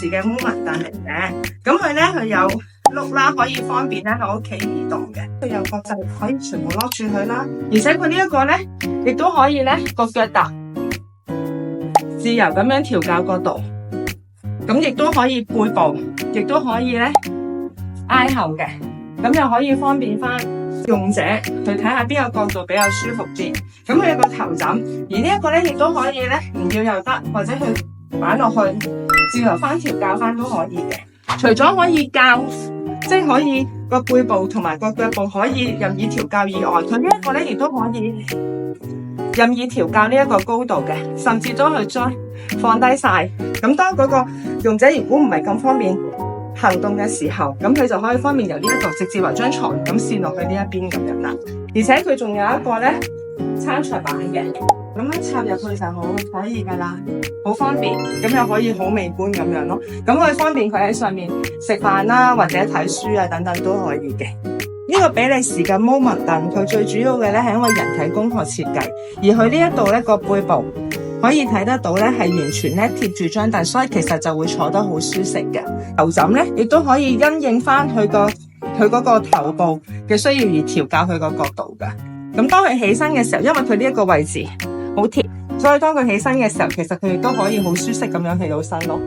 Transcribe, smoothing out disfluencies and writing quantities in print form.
時嘅 movement 凳嚟嘅。咁佢有碌啦，可以方便咧喺屋企移動嘅。佢有個掣可以全部攞住佢啦，而且佢呢一個咧，亦都可以咧個腳踏自由咁樣調校角度，咁亦都可以背部，亦都可以咧挨後嘅，咁又可以方便翻用者去睇下邊個角度比較舒服啲。咁佢有個頭枕，而呢一個咧亦都可以咧唔要又得，或者去擺落去自由翻調校翻都可以嘅。除咗可以校，即係可以個背部同埋個腳部可以任意調校以外，佢呢一個咧亦都可以任意調校呢一個高度嘅，甚至都去將放低晒。咁當嗰個用者如果唔係咁方便行動嘅時候，咁佢就可以方便由呢一度直接由張床咁線落去呢一邊咁樣啦。而且佢仲有一個咧餐桌板嘅，咁樣插入去就好可以噶啦，好方便，咁又可以好美觀咁樣咯。咁佢方便佢喺上面食飯啦，或者睇書啊等等都可以嘅。呢個比利時嘅 Moment 凳，佢最主要嘅咧係因為人體工學設計，而佢呢一度咧個背部可以睇得到咧係完全咧貼住張凳，所以其實就會坐得好舒適嘅。頭枕咧亦都可以因應翻佢嗰個頭部嘅需要而調校佢個角度嘅。咁當佢起身嘅時候，因為佢呢一個位置好貼，所以當佢起身嘅時候，其實佢亦都可以好舒適咁樣起到身咯。